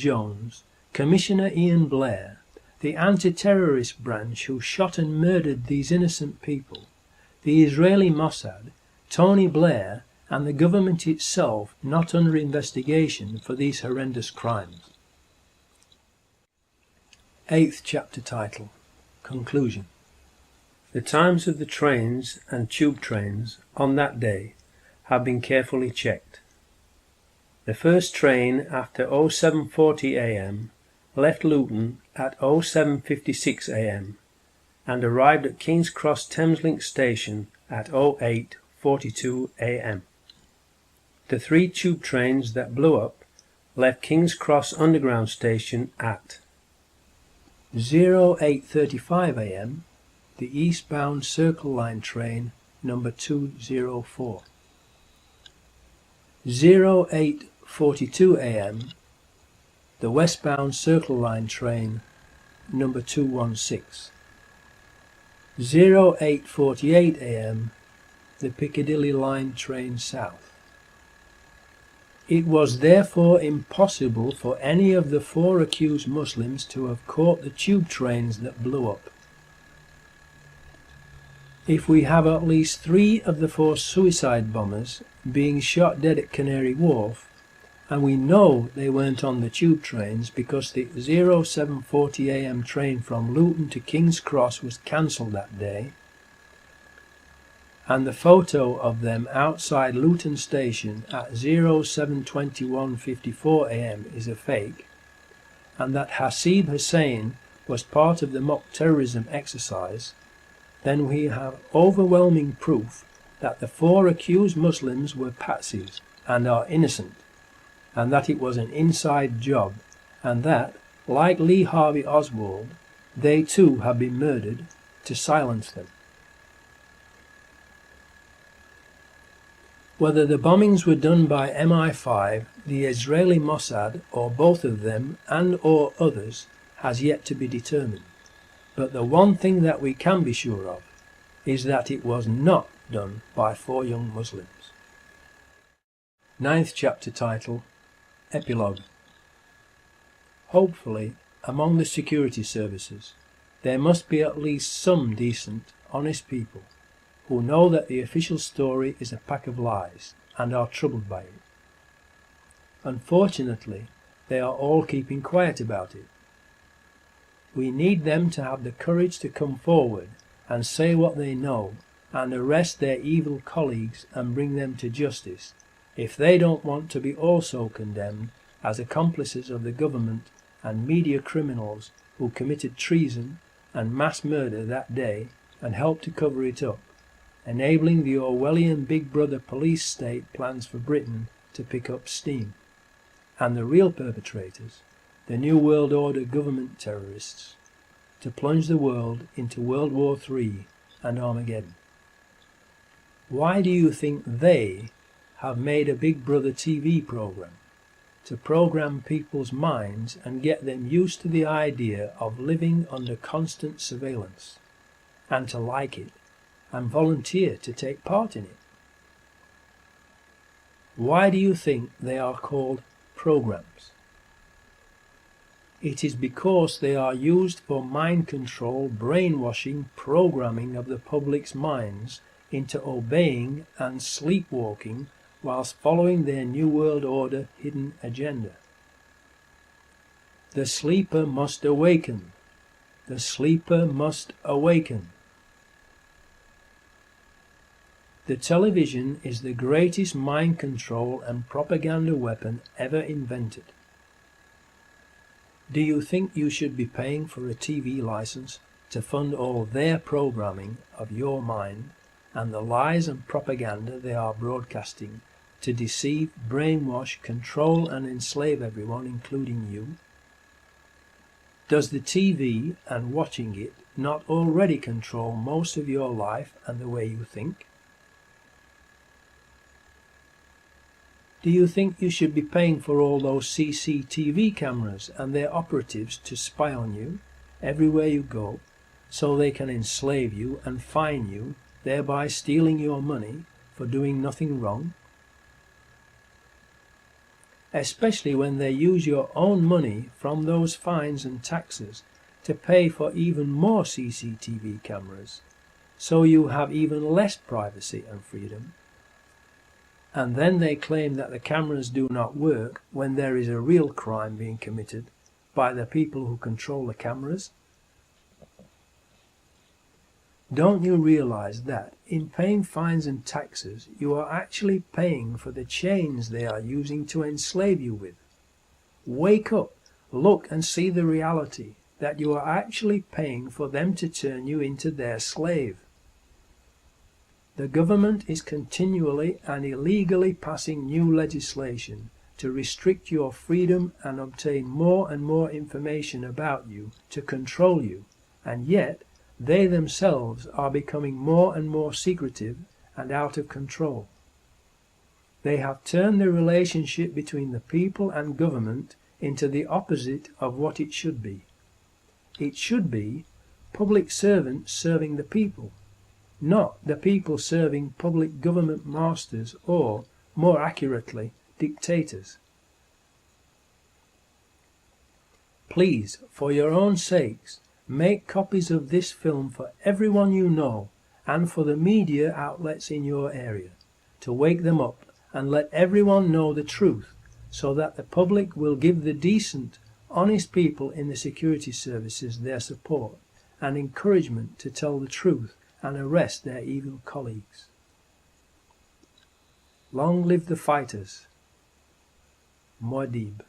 Jones, Commissioner Ian Blair, the anti-terrorist branch who shot and murdered these innocent people, the Israeli Mossad, Tony Blair, and the government itself not under investigation for these horrendous crimes. 8th chapter title. Conclusion. The times of the trains and tube trains on that day have been carefully checked. The first train after 0740 am left Luton at 0756 am and arrived at King's Cross Thameslink station at 0842 am. The 3 tube trains that blew up left King's Cross Underground station at 0835 am, the eastbound Circle Line train number 204. 0842 am, the westbound Circle Line train number 216. 0848 am, the Piccadilly Line train south. It was therefore impossible for any of the 4 accused Muslims to have caught the tube trains that blew up. If we have at least 3 of the 4 suicide bombers being shot dead at Canary Wharf, and we know they weren't on the tube trains because the 0740 am train from Luton to King's Cross was cancelled that day, and the photo of them outside Luton station at 0721:54 am is a fake, and that Hasib Hussain was part of the mock terrorism exercise, then we have overwhelming proof that the 4 accused Muslims were patsies and are innocent, and that it was an inside job, and that, like Lee Harvey Oswald, they too have been murdered to silence them. Whether the bombings were done by MI5, the Israeli Mossad, or both of them and or others has yet to be determined. But the one thing that we can be sure of is that it was not done by 4 young Muslims. 9th chapter title. Epilogue. Hopefully, among the security services, there must be at least some decent, honest people who know that the official story is a pack of lies and are troubled by it. Unfortunately, they are all keeping quiet about it. We need them to have the courage to come forward and say what they know and arrest their evil colleagues and bring them to justice if they don't want to be also condemned as accomplices of the government and media criminals who committed treason and mass murder that day and helped to cover it up, enabling the Orwellian Big Brother police state plans for Britain to pick up steam, and the real perpetrators, the New World Order government terrorists, to plunge the world into World War III and Armageddon. Why do you think they have made a Big Brother TV program? To program people's minds and get them used to the idea of living under constant surveillance, and to like it, and volunteer to take part in it. Why do you think they are called programs? It is because they are used for mind control, brainwashing, programming of the public's minds into obeying and sleepwalking whilst following their New World Order hidden agenda. The sleeper must awaken. The sleeper must awaken. The television is the greatest mind control and propaganda weapon ever invented. Do you think you should be paying for a TV license to fund all their programming of your mind and the lies and propaganda they are broadcasting to deceive, brainwash, control and enslave everyone, including you? Does the TV and watching it not already control most of your life and the way you think? Do you think you should be paying for all those CCTV cameras and their operatives to spy on you everywhere you go, so they can enslave you and fine you, thereby stealing your money for doing nothing wrong? especially when they use your own money from those fines and taxes to pay for even more CCTV cameras, so you have even less privacy and freedom. And then they claim that the cameras do not work when there is a real crime being committed by the people who control the cameras. Don't you realize that in paying fines and taxes you are actually paying for the chains they are using to enslave you with? Wake up, look and see the reality that you are actually paying for them to turn you into their slave. The government is continually and illegally passing new legislation to restrict your freedom and obtain more and more information about you to control you, and yet they themselves are becoming more and more secretive and out of control. They have turned the relationship between the people and government into the opposite of what it should be. It should be public servants serving the people, not the people serving public government masters or, more accurately, dictators. Please, for your own sakes, make copies of this film for everyone you know and for the media outlets in your area, to wake them up and let everyone know the truth, so that the public will give the decent, honest people in the security services their support and encouragement to tell the truth and arrest their evil colleagues. Long live the fighters. Muad'Dib.